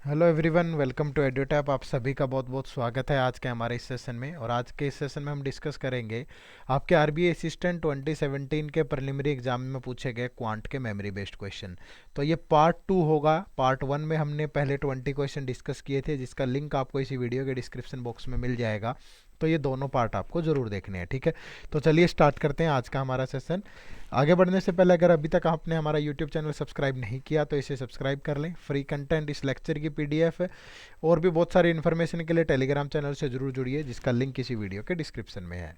Hello everyone, welcome to Edutap. आप सभी का बहुत बहुत स्वागत है आज के हमारे इस सेशन में। और आज के इस सेशन में हम डिस्कस करेंगे आपके आरबीआई असिस्टेंट 2017 के प्रिलिमिनरी एग्जाम में पूछे गए क्वांट के मेमोरी बेस्ड क्वेश्चन। तो ये पार्ट 2 होगा। पार्ट 1 में हमने पहले 20 क्वेश्चन डिस्कस किए थे, जिसका लिंक आपको इसी वीडियो के डिस्क्रिप्शन बॉक्स में मिल जाएगा। तो ये दोनों पार्ट आपको ज़रूर देखने हैं, ठीक है। तो चलिए स्टार्ट करते हैं आज का हमारा सेशन। आगे बढ़ने से पहले अगर अभी तक आपने हमारा यूट्यूब चैनल सब्सक्राइब नहीं किया तो इसे सब्सक्राइब कर लें। फ्री कंटेंट, इस लेक्चर की पीडीएफ और भी बहुत सारी इन्फॉर्मेशन के लिए टेलीग्राम चैनल से जरूर जुड़िए, जिसका लिंक इसी वीडियो के डिस्क्रिप्शन में है।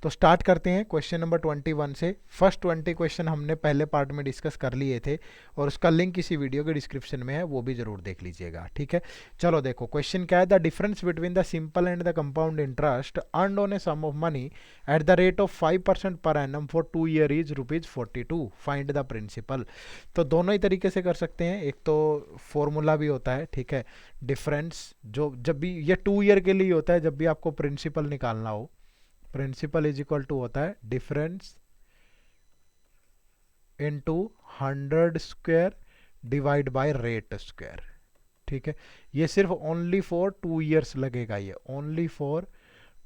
तो स्टार्ट करते हैं क्वेश्चन नंबर 21 से। फर्स्ट 20 क्वेश्चन हमने पहले पार्ट में डिस्कस कर लिए थे और उसका लिंक इसी वीडियो के डिस्क्रिप्शन में है, वो भी जरूर देख लीजिएगा, ठीक है। चलो देखो क्वेश्चन क्या है। The difference between the simple and the compound interest earned on a sum of money at the rate of 5% पर annum for 2 year is ₹42। Find the principal. तो दोनों ही तरीके से कर सकते हैं। एक तो फॉर्मूला भी होता है, ठीक है। डिफरेंस जो जब भी ये 2 ईयर के लिए होता है, जब भी आपको प्रिंसिपल निकालना हो, प्रिंसिपल इज इक्वल टू होता है difference into 100 square divide by rate square, ठीक है। ये सिर्फ ओनली फॉर 2 ईयर्स लगेगा, ये ओनली फॉर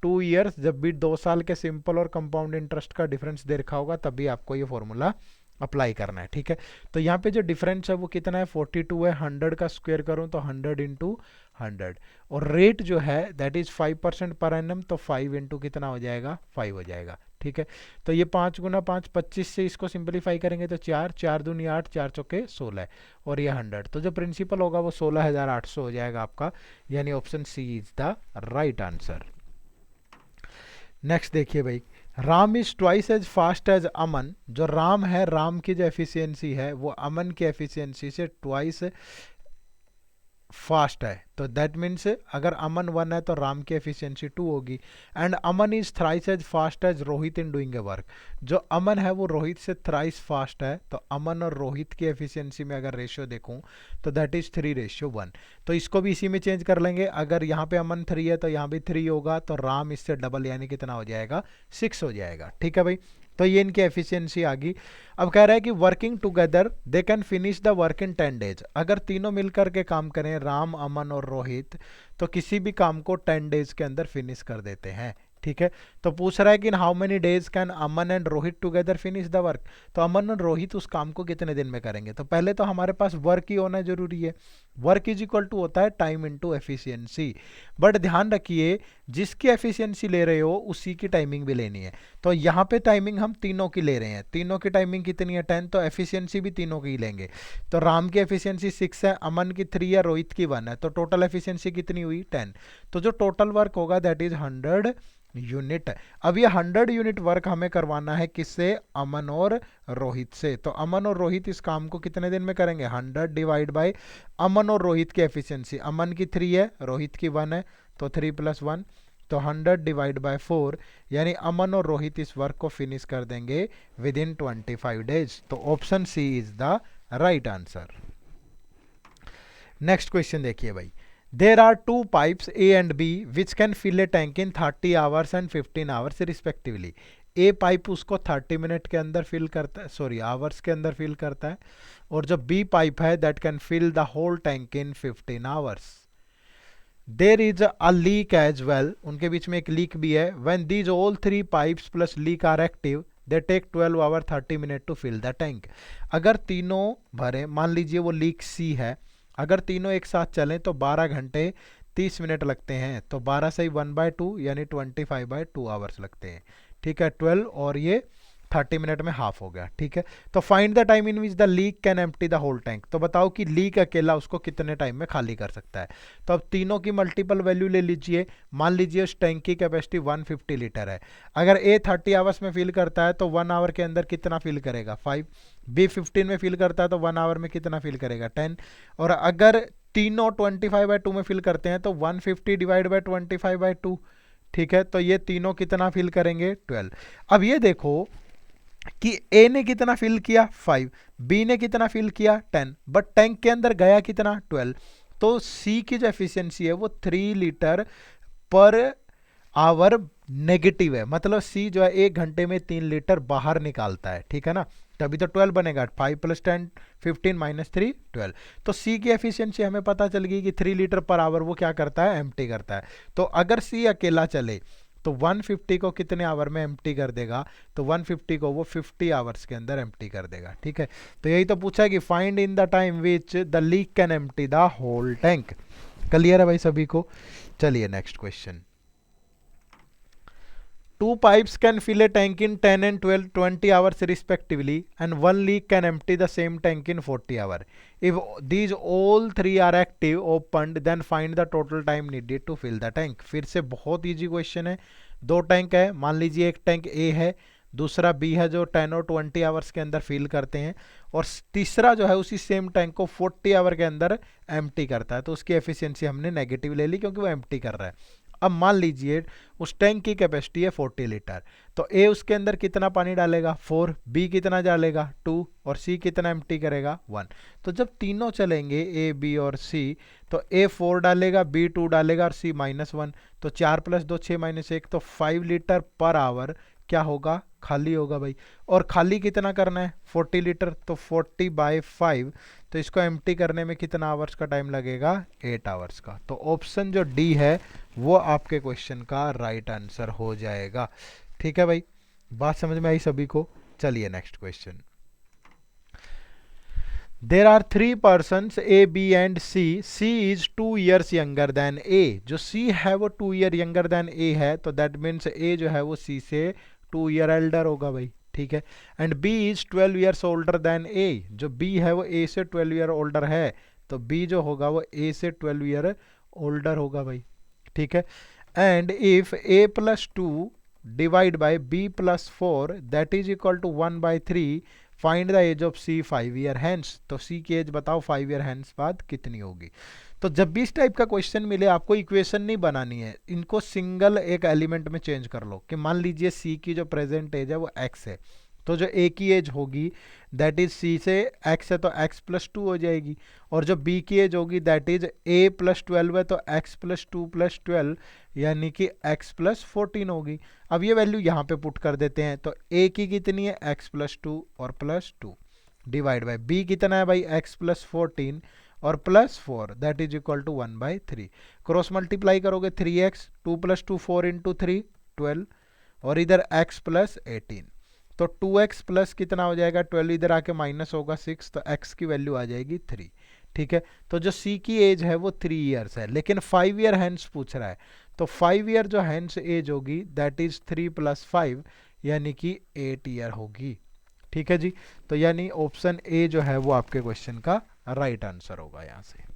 2 ईयर्स। जब भी 2 साल के सिंपल और कंपाउंड इंटरेस्ट का डिफरेंस दे रखा होगा तभी आपको ये फॉर्मूला अप्लाई करना है, ठीक है। तो यहाँ पे जो डिफरेंस है वो कितना है, 42 है। 100 का स्क्वायर करूँ तो 100 इंटू 100, और रेट जो है दैट इज 5% पर एनम, तो 5 इंटू कितना हो जाएगा, 5 हो जाएगा, ठीक है। तो ये 5 गुना 5 25 से इसको सिंपलीफाई करेंगे तो 4 4 दूनी 8, 4 चौके 16, और ये 100। तो जो प्रिंसिपल होगा वो 16,800 हो जाएगा आपका, यानी option C is the right answer. Next देखिए भाई, Ram is twice as fast as Aman. जो राम है, राम की जो एफिशिएंसी है वो अमन की एफिशिएंसी से ट्वाइस फास्ट है। तो दैट मीन्स अगर अमन 1 है तो राम की एफिशिएंसी 2 होगी। And Aman is thrice as fast as Rohit in doing a work. जो अमन है वो रोहित से थ्राइस फास्ट है। तो अमन और रोहित की एफिशिएंसी में अगर रेशियो देखूं तो दैट इज 3:1। तो इसको भी इसी में चेंज कर लेंगे। अगर यहाँ पे अमन 3 है तो यहाँ भी 3 होगा, तो राम इससे डबल यानी कितना हो जाएगा, 6 हो जाएगा, ठीक है भाई। तो ये इनकी एफिशिएंसी आ गई। अब कह रहा है कि working together they can finish the work in 10 days. अगर तीनों मिलकर के काम करें, राम, अमन और रोहित, तो किसी भी काम को 10 डेज के अंदर फिनिश कर देते हैं, ठीक है। तो पूछ रहा है कि in how many days can Aman and Rohit together finish the work. तो अमन और रोहित उस काम को कितने दिन में करेंगे। तो पहले तो हमारे पास वर्क ही होना जरूरी है। वर्क इज इक्वल टू होता है टाइम इनटू एफिशिएंसी। बट ध्यान रखिए, जिसकी एफिशिएंसी ले रहे हो उसी की टाइमिंग भी लेनी है। तो यहाँ पे टाइमिंग हम तीनों की ले रहे हैं। तीनों की टाइमिंग कितनी है, 10, तो एफिशिएंसी भी तीनों की लेंगे। तो राम की एफिशिएंसी 6 है, अमन की 3 है, रोहित की 1 है, तो टोटल एफिशिएंसी कितनी हुई, 10। तो जो टोटल वर्क होगा दैट इज 100 यूनिट। अब ये 100 यूनिट वर्क हमें करवाना है किससे, अमन और रोहित से। तो अमन और रोहित इस काम को कितने दिन में करेंगे, 100 डिवाइड बाय अमन और रोहित की एफिशिएंसी। अमन की 3 है, रोहित की 1 है, तो 3 + 1, तो 100 डिवाइड बाय 4, यानी अमन और रोहित इस वर्क को फिनिश कर देंगे विद इन 25 डेज। तो option C is the right answer. Next question देखिए भाई, there are 2 pipes A and B which can fill a tank in 30 hours and 15 hours respectively. A pipe उसको 30 minute के अंदर fill करता है, sorry hours के अंदर फिल करता है, और जो बी पाइप है that can fill the whole tank in 15 hours. There is a leak as well, उनके बीच में एक लीक भी है। When these all 3 pipes plus leak are active they take 12 hour 30 minute to fill the tank. अगर तीनों भरे, मान लीजिए वो लीक सी है, अगर तीनों एक साथ चलें तो 12 घंटे 30 मिनट लगते हैं। तो 12 से 1/2 यानी 25/2 आवर्स लगते हैं, ठीक है। 12 और ये 30 मिनट में हाफ हो गया, ठीक है। तो find the time in which the leak can empty the whole tank. तो बताओ कि लीक अकेला उसको कितने टाइम में खाली कर सकता है। तो अब तीनों की मल्टीपल वैल्यू ले लीजिए। मान लीजिए उस टैंक की कैपेसिटी 150 लीटर है। अगर ए 30 आवर्स में फिल करता है तो 1 आवर के अंदर कितना फिल करेगा, 5। बी 15 में फिल करता है तो 1 आवर में कितना फिल करेगा, 10। और अगर तीनों 25/2 में फिल करते हैं तो 150 डिवाइड बाई 25/2, ठीक है। तो ये तीनों कितना फिल करेंगे, 12। अब ये देखो कि ए ने कितना फिल किया, 5, बी ने कितना फिल किया, 10, बट टैंक के अंदर गया कितना, 12। तो सी की जो एफिशिएंसी है वो 3 लीटर पर आवर नेगेटिव है, मतलब सी जो है 1 घंटे में 3 लीटर बाहर निकालता है, ठीक है ना, तभी तो 12 बनेगा। 5 + 10 15 - 3 12। तो सी की एफिशिएंसी हमें पता चल गई कि 3 लीटर पर आवर वो क्या करता है, एम्प्टी करता है। तो अगर सी अकेला चले तो 150 को कितने आवर में एम्प्टी कर देगा, तो 150 को वो 50 आवर्स के अंदर एम्प्टी कर देगा, ठीक है। तो यही तो पूछा है कि find in the time which the leak can empty the whole tank. Clear है भाई सभी को। चलिए next question. Two pipes can fill a tank in 10 and 12 20 hours respectively, and one leak can empty the same tank in 40 hours. If these all three are active opened, then find the total time needed to fill the tank. फिर से बहुत easy question है। दो tank है, मान लीजिए एक tank ए है, दूसरा बी है, जो 10 और 20 आवर्स के अंदर फिल करते हैं, और तीसरा जो है उसी सेम टैंक को 40 आवर के अंदर एम्प्टी करता है। तो उसकी एफिशिएंसी हमने नेगेटिव ले ली क्योंकि वो एम्प्टी कर रहा है। अब मान लीजिए उस टैंक की कैपेसिटी है 40 लीटर, तो ए उसके अंदर कितना पानी डालेगा 4, बी कितना डालेगा 2, और सी कितना एम्प्टी करेगा 1। तो जब तीनों चलेंगे ए बी और सी, तो ए 4 डालेगा, बी 2 डालेगा और सी -1। तो 4 + 2 6 - 1, तो 5 लीटर पर आवर क्या होगा, खाली होगा भाई। और खाली कितना करना है 40 लीटर, तो 40/5, तो इसको एम्प्टी करने में कितना आवर्स का टाइम लगेगा, 8 आवर्स का। तो ऑप्शन जो डी है वो आपके क्वेश्चन का राइट आंसर हो जाएगा, ठीक है भाई। बात समझ में आई सभी को। चलिए next question. There are 3 persons A B and C, C is 2 years younger than A. जो सी है वो 2 year यंगर देन ए है, तो दैट मीन्स ए जो है वो सी से 2 year एल्डर होगा भाई, ठीक है। And B is 12 years older than A. जो बी है वो ए से 12 year ओल्डर है, तो बी जो होगा वो ए से 12 year ओल्डर होगा भाई, ठीक है। And if A + 2 divide by B + 4 that is equal to 1/3, find the age of C 5 year hence. तो सी की एज बताओ 5 year हैंस बाद कितनी होगी। तो जब भी इस टाइप का क्वेश्चन मिले आपको इक्वेशन नहीं बनानी है, इनको सिंगल एक एलिमेंट में चेंज कर लो। कि मान लीजिए सी की जो प्रेजेंट एज है वो एक्स है, तो जो ए की एज होगी दैट इज सी से एक्स है तो एक्स + 2 हो जाएगी, और जो बी की एज होगी दैट इज ए + 12 है तो एक्स + 2 + 12 यानी कि x + 14 होगी। अब ये वैल्यू यहाँ पे पुट कर देते हैं, तो a की कितनी है x + 2 और +2 डिवाइड बाय b कितना है भाई x + 14 और +4 that is equal to 1/3। Cross multiply करोगे 3x, 2 + 2 4 × 3 12, और इधर x + 18, तो 2x प्लस कितना हो जाएगा 12, इधर आके माइनस होगा 6, तो x की वैल्यू आ जाएगी 3, ठीक है। तो जो c की एज है वो 3 इयर्स है, लेकिन 5 ईयर हैंस पूछ रहा है, तो 5 ईयर जो हैंस एज होगी दैट इज 3 + 5 यानी कि 8 ईयर होगी, ठीक है जी। तो यानी ऑप्शन ए जो है वो आपके क्वेश्चन का राइट आंसर होगा यहाँ से।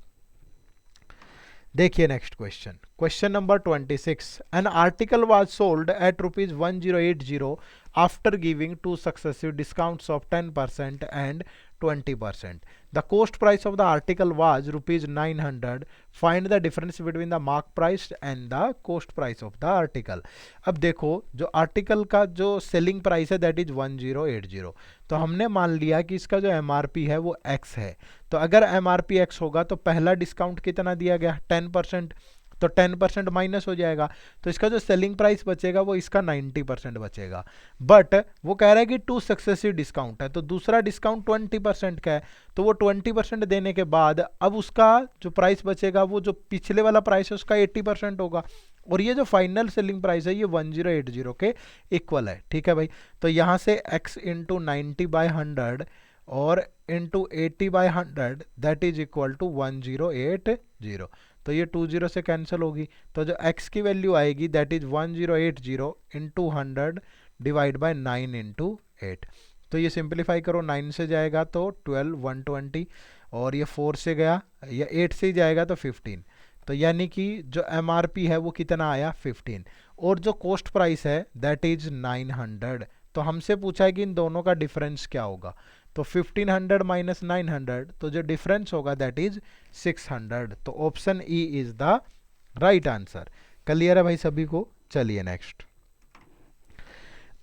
देखिए next question, question number 26। An article was sold at ₹1080 after giving 2 successive discounts of 10% and 20%. The cost price of the article was ₹900. Find the difference between the mark price and the cost price of the article. अब देखो जो article का जो selling price है that is 1080, तो हमने मान लिया कि इसका जो एमआरपी है वो x है। तो अगर एमआरपी x होगा तो पहला डिस्काउंट कितना दिया गया 10%, तो 10% माइनस हो जाएगा, तो इसका जो सेलिंग प्राइस बचेगा वो इसका 90% बचेगा। बट वो कह रहा है कि 2 सक्सेसिव डिस्काउंट है, तो दूसरा डिस्काउंट 20% का है, तो वो 20% देने के बाद अब उसका जो प्राइस बचेगा वो जो पिछले वाला प्राइस है उसका 80% होगा, और ये जो फाइनल सेलिंग प्राइस है ये 1080 के इक्वल है, ठीक है भाई। तो यहाँ से x × 90/100 और × 80/100 दैट इज इक्वल टू 1080, तो ये 20 से कैंसिल होगी, तो जो x की वैल्यू आएगी दैट इज 1080 × 100 डिवाइड बाय 9 × 8। तो ये सिंप्लीफाई करो, 9 से जाएगा तो 12 120, और ये 4 से गया या 8 से ही जाएगा तो 15, तो यानी कि जो एमआरपी है वो कितना आया 15, और जो कॉस्ट प्राइस है दैट इज 900। तो हमसे पूछा है कि इन दोनों का डिफरेंस क्या होगा, तो 1500 - 900, तो जो डिफरेंस होगा दैट इज 600। तो option E is the right answer. Clear है भाई सभी को। चलिए next,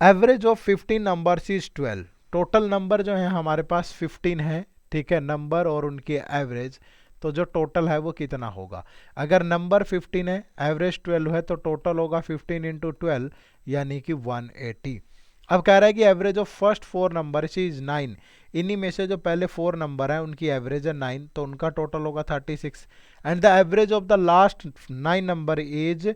average of 15 numbers is 12। Total number जो है हमारे पास 15 है, ठीक है, नंबर और उनके एवरेज। तो जो टोटल है वो कितना होगा। अगर नंबर 15 है, एवरेज 12 है, तो टोटल होगा 15 इंटू 12 यानी कि 180। अब कह रहा है कि average of first 4 number is 9, इन्हीं में से जो पहले 4 नंबर हैं उनकी एवरेज है 9, तो उनका टोटल होगा 36। And the average of the last 9 number is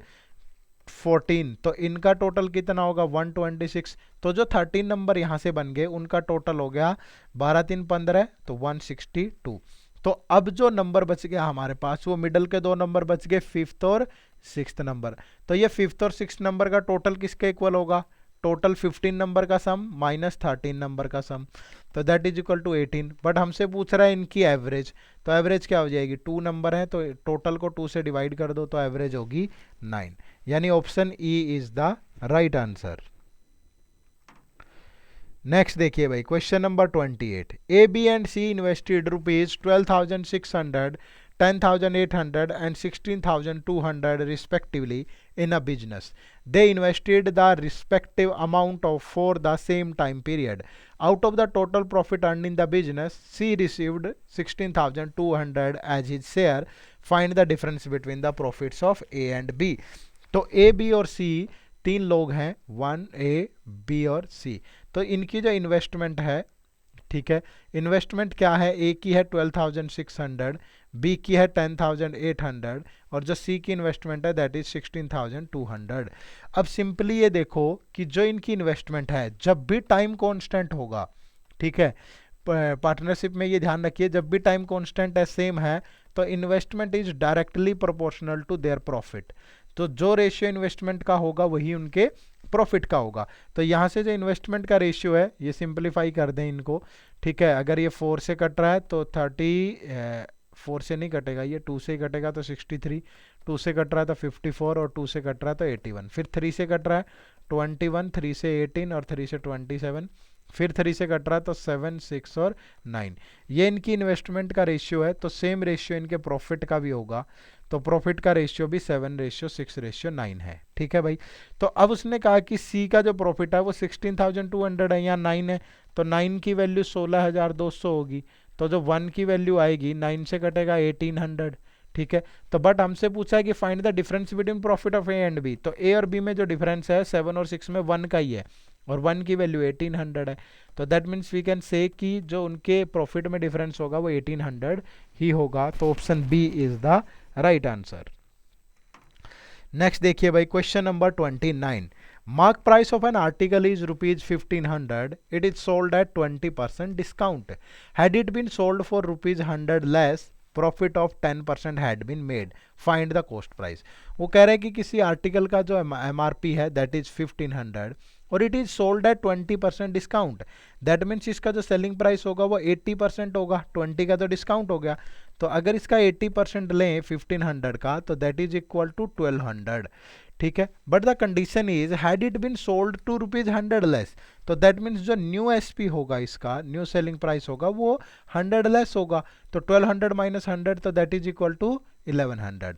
14, तो इनका टोटल कितना होगा 126। तो जो 13 नंबर यहाँ से बन गए उनका टोटल हो गया 12 3 15, तो 162। तो अब जो नंबर बच गया हमारे पास वो मिडल के 2 नंबर बच गए, 5th और 6th नंबर। तो ये 5th और 6th नंबर का टोटल किसके इक्वल होगा, टोटल 15 नंबर का सम माइनस 13 नंबर का सम, तो that is equal to 18। But हमसे पूछ रहा है इनकी एवरेज, तो एवरेज क्या हो जाएगी, 2 नंबर है तो टोटल को 2 से डिवाइड कर दो तो एवरेज होगी 9, यानी option E is the right answer. Next देखिए भाई, question number 28। A B and C invested rupees 12,600, 10,800 and 16,200 respectively in a business. They invested the respective amount of for the same time period. Out of the total profit earned in the business, C received 16,200 as his share. Find the difference between the profits of A and B. तो A, B और C तीन लोग हैं, 1A, B और C। तो इनकी जो investment है, ठीक है, इन्वेस्टमेंट क्या है, ए की है 12,600, बी की है 10,800 और जो सी की इन्वेस्टमेंट है दैट इज 16,200। अब सिंपली ये देखो कि जो इनकी इन्वेस्टमेंट है, जब भी टाइम कांस्टेंट होगा, ठीक है, पार्टनरशिप में ये ध्यान रखिए, जब भी टाइम कांस्टेंट है सेम है, तो investment is directly proportional to their profit. तो जो रेशियो इन्वेस्टमेंट का होगा वही उनके प्रॉफिट का होगा। तो यहाँ से जो इन्वेस्टमेंट का रेशियो है ये सिंप्लीफाई कर दें इनको, ठीक है, अगर ये 4 से कट रहा है तो 4 से नहीं कटेगा, ये 2 से ही कटेगा तो 63, 2 से कट रहा है तो 54 और 2 से कट रहा है तो 81, फिर 3 से कट रहा है 21, 3 से 18 और 3 से 27, फिर 3 से कट रहा है तो 7, 6 और 9। ये इनकी इन्वेस्टमेंट का रेशियो है, तो सेम रेशियो इनके प्रॉफिट का भी होगा, तो प्रॉफिट का रेशियो भी 7:6:9 है, ठीक है भाई। तो अब उसने कहा कि सी का जो प्रॉफिट है वो 16,200 है, यहाँ 9 है, तो 9 की वैल्यू 16,200 होगी, तो जो 1 की वैल्यू आएगी 9 से कटेगा 1800, ठीक है। तो बट हमसे पूछा है कि find the difference between profit of A and B, तो ए और बी में जो डिफरेंस है 7 और 6 में 1 का ही है और 1 की वैल्यू 1800 है, तो that means we can say कि जो उनके प्रॉफिट में डिफरेंस होगा वो 1800 ही होगा, तो option B is the right answer. Next देखिए भाई, question number 29। Mark price of an article is rupees 1500, it is sold at 20% discount, had it been sold for rupees 100 less, profit of 10% had been made, find the cost price. वो कह रहे हैं कि किसी article का जो MRP है that is 1500 और it is sold at 20% discount, that means इसका जो सेलिंग प्राइस होगा वो 80% होगा, 20 का तो डिस्काउंट हो गया, तो अगर इसका 80% लें 1500 का तो दैट इज इक्वल टू 1200, ठीक है। But the condition is had it been sold to rupees 100 less, तो दैट मीन्स जो न्यू एसपी होगा, इसका न्यू सेलिंग प्राइस होगा वो 100 लेस होगा, तो 1200 माइनस 100 तो that is equal to 1100।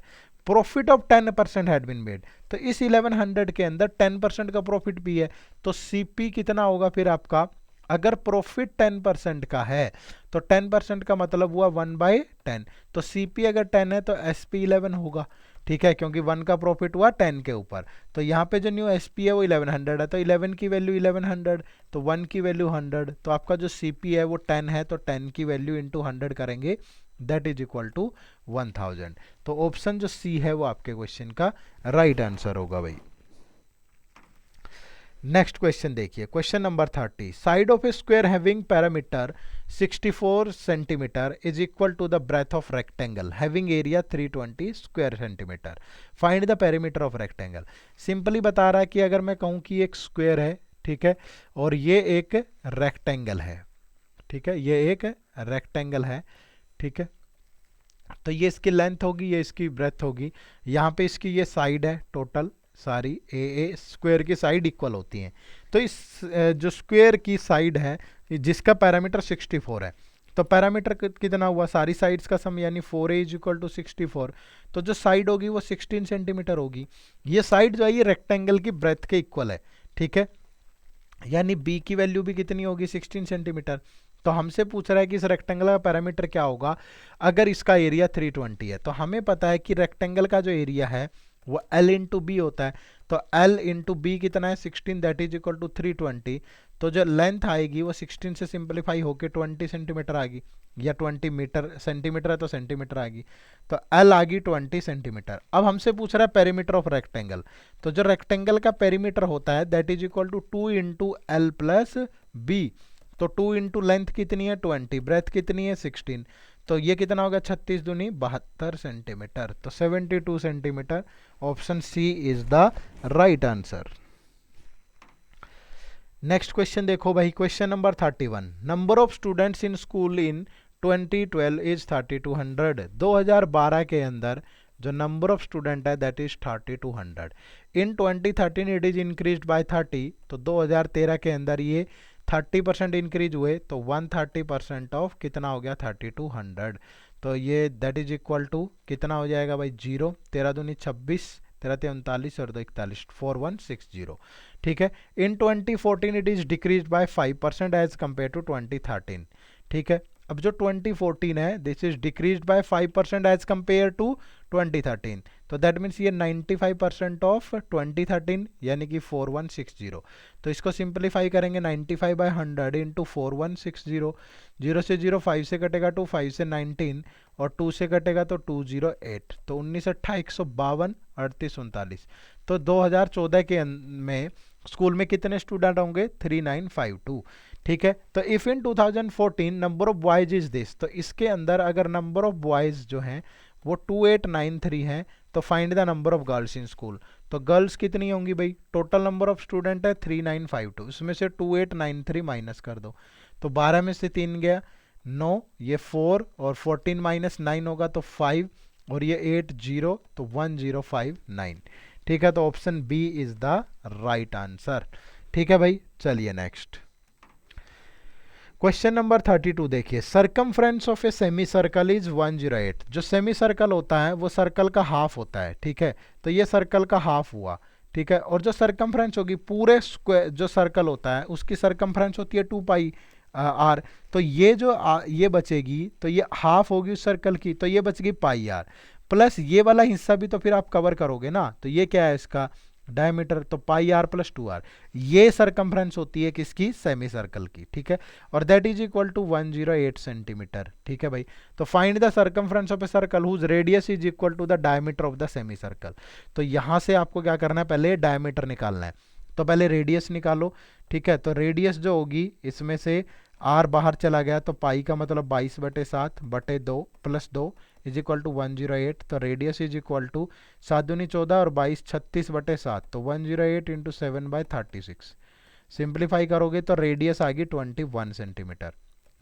Profit of 10% had been made, तो इस 1100 के अंदर 10% का प्रॉफिट भी है, तो सीपी कितना होगा फिर आपका, अगर प्रॉफिट 10% का है तो 10% का मतलब हुआ 1/10, तो सीपी अगर 10 है तो एसपी 11 होगा, ठीक है, क्योंकि 1 का प्रॉफिट हुआ 10 के ऊपर, तो यहाँ पे जो न्यू एसपी है वो 1100 है, तो 11 की वैल्यू 1100, तो 1 की वैल्यू 100, तो आपका जो सीपी है वो 10 है, तो 10 की वैल्यू इंटू 100 करेंगे दैट इज इक्वल टू 1000। तो ऑप्शन जो सी है वो आपके क्वेश्चन का राइट आंसर होगा भाई। नेक्स्ट क्वेश्चन देखिए, question number 30। Side of a square having parameter 64 centimetre is equal to the breadth of rectangle having area 320 square centimetre, find the perimeter of rectangle. Simply बता रहा है कि अगर मैं कहूँ कि एक स्क्वायर है, ठीक है, और ये एक रेक्टेंगल है, ठीक है, ये एक रेक्टेंगल है, ठीक है, तो ये इसकी लेंथ होगी, ये इसकी ब्रेथ होगी, यहाँ पे इसकी ये साइड है, टोटल सारी ए स्क्वायर की साइड इक्वल होती हैं, तो इस जो स्क्वायर की साइड है जिसका पैरामीटर 64 है, तो पैरामीटर कितना हुआ, सारी साइड्स का सम यानी 4a इज इक्वल टू 64, तो जो साइड होगी वो 16 सेंटीमीटर होगी। ये साइड जो है ये रेक्टेंगल की ब्रेथ के इक्वल है, ठीक है, यानी b की वैल्यू भी कितनी होगी 16 सेंटीमीटर, तो हमसे पूछ रहा है कि इस रेक्टेंगल का पैरामीटर क्या होगा अगर इसका एरिया 320 है। तो हमें पता है कि रेक्टेंगल का जो एरिया है वो L इंटू बी होता है। तो L इंटू बी कितना है 16, दैट इज इक्वल टू 320। तो जो लेंथ आएगी वो 16 से सिंप्लीफाई होकर 20 सेंटीमीटर आ गई, या 20 मीटर, सेंटीमीटर है तो सेंटीमीटर आ गई। तो L आ गई 20 सेंटीमीटर। अब हमसे पूछ रहा है पेरीमीटर ऑफ रेक्टेंगल। तो जो रेक्टेंगल का पेरीमीटर होता है that is equal to 2 into L plus B. तो 2 इंटू लेंथ कितनी है 20, ब्रेथ कितनी है 16, तो ये कितना होगा 36 दूनी 72 सेंटीमीटर। तो 72 centimetre, option C is the right answer. Next question देखो भाई, question number 31। Number of students in school in 2012 is 3200। 2012 के अंदर जो नंबर ऑफ स्टूडेंट है that is 3200। In 2013 it is increase by 30। तो 2013 के अंदर ये 30% इंक्रीज हुए, तो 130% ऑफ कितना हो गया 3200। तो ये दैट इज इक्वल टू कितना हो जाएगा भाई 0, 13 दूनी 26, 13 39 और 2 41, 4160। ठीक है। In 2014 it is decrease by 5% as compare to 2013। ठीक है। अब जो 2014 है this is decrease by 5% as compare to 2013। तो दैट मीन्स ये 95% ऑफ 2013 यानी कि 4160। तो इसको सिंप्लीफाई करेंगे 95 बाय 100 इंटू 4160। 0 से 0 5 से कटेगा 2, 5 से 19 और 2 से कटेगा तो 208। तो 19 अट्ठा 152, 38 39। तो 2014 के में स्कूल में कितने स्टूडेंट होंगे 3952। ठीक है। तो if in 2014 number of boys is this, तो इसके अंदर अगर नंबर ऑफ बॉयज जो हैं वो 2893 हैं, तो find the number of girls in school. तो गर्ल्स कितनी होंगी भाई, टोटल नंबर ऑफ स्टूडेंट है 3952, इसमें से 2893 माइनस कर दो। तो 12 में से 3 गया 9, ये 4 और 14 माइनस 9 होगा तो 5 और ये 8 0, तो 1059। ठीक है। तो option B is the right answer. ठीक है भाई, चलिए नेक्स्ट क्वेश्चन नंबर 32 देखिए। Circumference of a semi circle is 108। जो सेमी सर्कल होता है वो सर्कल का हाफ होता है। ठीक है। तो ये सर्कल का हाफ हुआ। ठीक है। और जो सरकमफ्रेंस होगी पूरे स्क्वायर जो सर्कल होता है उसकी सरकमफ्रेंस होती है 2 पाई आर। तो ये जो ये बचेगी, तो ये हाफ होगी उस सर्कल की, तो ये बचेगी पाई आर प्लस ये वाला हिस्सा भी तो फिर आप कवर करोगे ना। तो ये क्या है इसका डायमीटर, तो पाई आर प्लस 2r। ये सरकमफ्रेंस होती है किसकी सेमी सर्कल की। ठीक है। और that is equal to 108 centimetre. ठीक है भाई। तो find the circumference of a circle whose radius is equal to the diameter of the semi circle. तो यहां से आपको क्या करना है, पहले डायमीटर निकालना है। तो पहले रेडियस निकालो। ठीक है। तो रेडियस जो होगी इसमें से आर बाहर चला गया, तो पाई का मतलब 22/7/2 प्लस 2 इज इक्वल टू 108। तो रेडियस इज इक्वल टू 7 दूनी 14 और 22 36/7, तो 108 इंटू 7/36। सिंप्लीफाई करोगे तो रेडियस आ गई 21 सेंटीमीटर।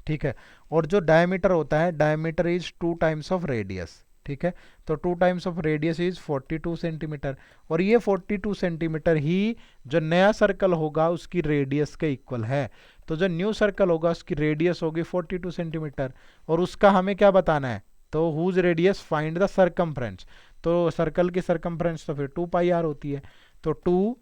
ठीक है। और जो डायमीटर होता है, diameter is 2 times of radius. ठीक है। तो 2 times of radius is 42 centimetre. और ये 42 सेंटीमीटर ही जो नया सर्कल होगा उसकी रेडियस के इक्वल है। तो जो न्यू सर्कल होगा उसकी रेडियस होगी 42 सेंटीमीटर और उसका हमें क्या बताना है, तो whose radius find the circumference. तो सर्कल की सरकमफ्रेंस तो फिर 2 पाई आर होती है। तो 2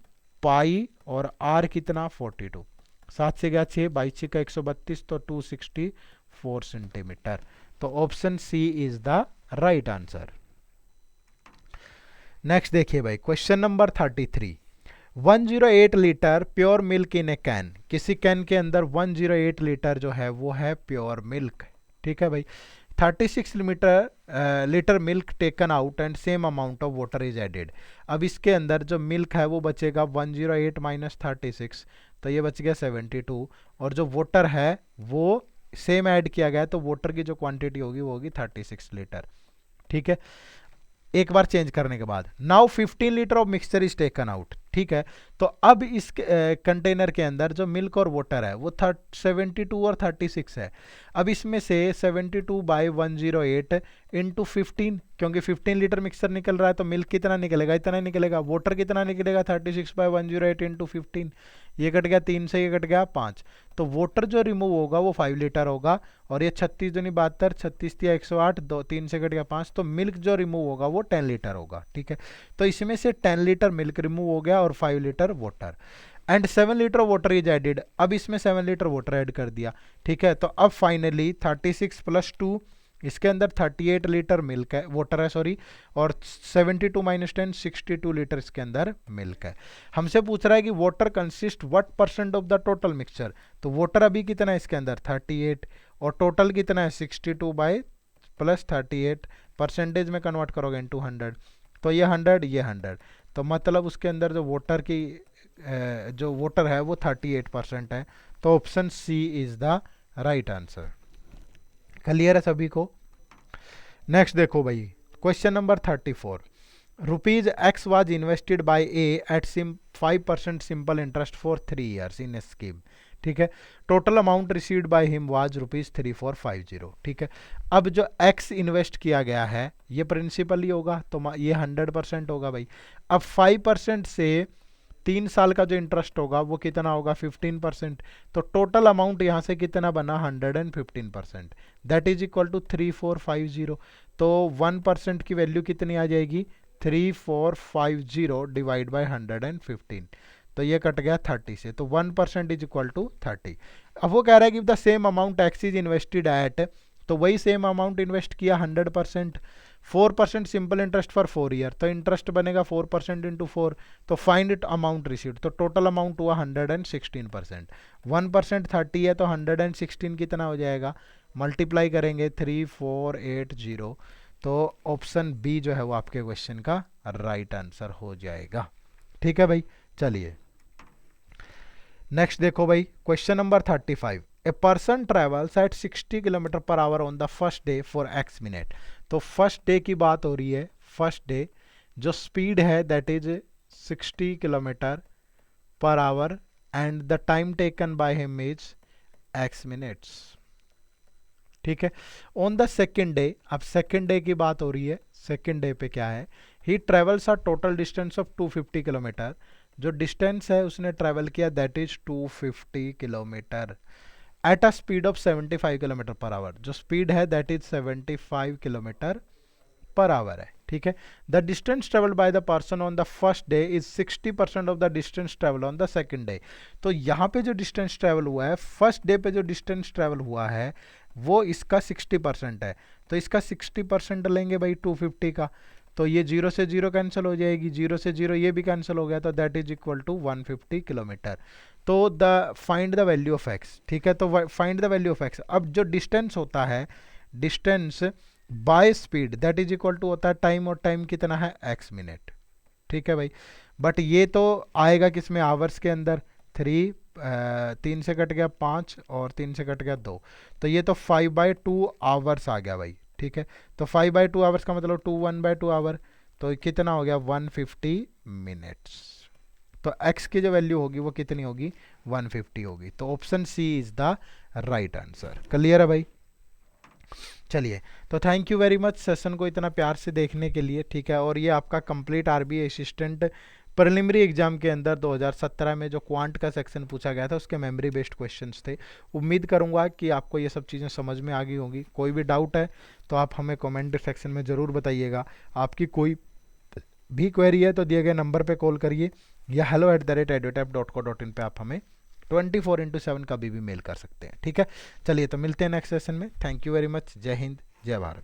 पाई और आर कितना 42, 7 से गया 6, 22 का 132, तो 264 सेंटीमीटर। तो option C is the right answer. Next देखिए भाई, question number 33। 108 litre pure milk in a can. किसी कैन के अंदर 108 लीटर जो है वो है प्योर मिल्क। ठीक है भाई। 36 litre milk taken out and same amount of water is added. अब इसके अंदर जो मिल्क है वो बचेगा 108 माइनस 36, तो ये बच गया 72। और जो वाटर है वो सेम ऐड किया गया है, तो वाटर की जो क्वांटिटी होगी वो होगी 36 लीटर। ठीक है। एक बार चेंज करने के बाद now 15 litre of mixture is taken out. ठीक है। तो अब इस कंटेनर के अंदर जो मिल्क और वाटर है वो 72 और 36 है। अब इसमें से 72 बाई 108 इंटू 15, क्योंकि 15 लीटर मिक्सचर निकल रहा है तो मिल्क कितना निकलेगा, इतना निकलेगा। वाटर कितना निकलेगा 36 बाई 108 इंटू 15, ये कट गया 3 से, ये कट गया 5। तो वाटर जो रिमूव होगा वो 5 लीटर होगा। और ये 36 दूनी 72, 36 दिया 108, 2 3 से कट गया 5, तो मिल्क जो रिमूव होगा वो 10 लीटर होगा। ठीक है। तो इसमें से 10 लीटर मिल्क रिमूव हो गया और 5 litre water. And 7 litre water is added, अब इसमें 7 लीटर वाटर ऐड कर दिया, ठीक है। तो अब फाइनली 36 प्लस 2, इसके अंदर 38 लीटर मिल्क है, वाटर है सॉरी, और 72 माइनस 10 62 लीटर इसके अंदर मिल्क है। हमसे पूछ रहा है कि water consist what percent of the total mixture, तो वाटर अभी कितना है इसके अंदर 38, और टोटल कितना है 62 बाई प्लस 38, परसेंटेज में कन्वर्ट करोगे इनटू 100, तो ये 100 ये 100, तो मतलब उसके अंदर जो वाटर की जो वाटर है वो 38% है। तो option C is the right answer. Clear है सभी को? नेक्स्ट देखो भाई, question number 34, rupees X was invested by a at 5% simple interest for 3 years in a scheme, ठीक है। Total amount received by him was ₹3450, ठीक है। अब जो एक्स इन्वेस्ट किया गया है ये प्रिंसिपल ही होगा, तो ये 100% होगा भाई। अब 5% से 3 साल का जो इंटरेस्ट होगा वो कितना होगा 15%, तो टोटल अमाउंट यहाँ से कितना बना 115%, दैट इज इक्वल टू 3450। तो 1% की वैल्यू कितनी आ जाएगी 3450 डिवाइड बाई 115, तो ये कट गया 30 से, तो 1% इज इक्वल टू 30। अब वो कह रहा है कि the same amount x is invested at, तो वही सेम अमाउंट इन्वेस्ट किया 100%, 4% सिंपल इंटरेस्ट फॉर 4 ईयर, तो इंटरेस्ट बनेगा 4% इंटू 4, तो फाइंड इट अमाउंट रिसीव्ड, तो टोटल अमाउंट हुआ 116%, 1% 30 है तो 116 कितना हो जाएगा, मल्टीप्लाई करेंगे 3480, तो ऑप्शन बी जो है वो आपके क्वेश्चन का राइट आंसर हो जाएगा, ठीक है भाई। चलिए नेक्स्ट देखो भाई, question number 35, a person travels eight 60 kilometre per hour on the first day for x minute, तो फर्स्ट डे की बात हो रही है, फर्स्ट डे जो स्पीड है that is 60 kilometre per hour and the time taken by him is x minutes, ठीक है। ऑन द सेकेंड डे, अब सेकेंड डे की बात हो रही है, सेकेंड डे पे क्या है, ही travels a total distance of 250 kilometre, जो डिस्टेंस है उसने ट्रेवल किया that is 250 kilometre at a speed of 75 kilometre per hour, जो स्पीड है that is 75 kilometre per hour है, ठीक है। The distance travelled by the person on the first day is 60% of the distance travel on the second day, तो यहाँ पे जो distance travel हुआ है फर्स्ट डे पे जो डिस्टेंस ट्रेवल हुआ है वो इसका 60% है, तो इसका 60% लेंगे भाई 250 का, तो ये 0 से 0 कैंसिल हो जाएगी, 0 से 0 ये भी कैंसिल हो गया, तो that is equal to 150 kilometre. तो the find the value of x, ठीक है, तो find the value of x, अब जो डिस्टेंस होता है distance by speed that is equal to होता है टाइम, और टाइम कितना है एक्स मिनट, ठीक है भाई। बट ये तो आएगा किसमें आवर्स के अंदर, 3 से कट गया 5 और 3 से कट गया 2, तो ये तो 5/2 आवर्स आ गया भाई, ठीक है। तो 5/2 आवर्स का मतलब 1/2 आवर, तो कितना हो गया 150 मिनट्स, तो x की जो वैल्यू होगी वो कितनी होगी 150 होगी, तो option C is the right answer. Clear है भाई? चलिए, तो thank you very much session को इतना प्यार से देखने के लिए, ठीक है। और ये आपका complete RBI assistant preliminary exam के अंदर 2017 में जो क्वांट का सेक्शन पूछा गया था उसके मेमोरी बेस्ड क्वेश्चंस थे। उम्मीद करूंगा कि आपको ये सब चीज़ें समझ में आ गई होंगी। कोई भी डाउट है तो आप हमें कमेंट सेक्शन में ज़रूर बताइएगा। आपकी कोई भी क्वेरी है तो दिए गए नंबर पे कॉल करिए या hello@edutap.co.in पे आप हमें 24/7 कभी भी मेल कर सकते हैं, ठीक है। चलिए, तो मिलते हैं नेक्स्ट सेशन में। Thank you very much. जय हिंद, जय भारत।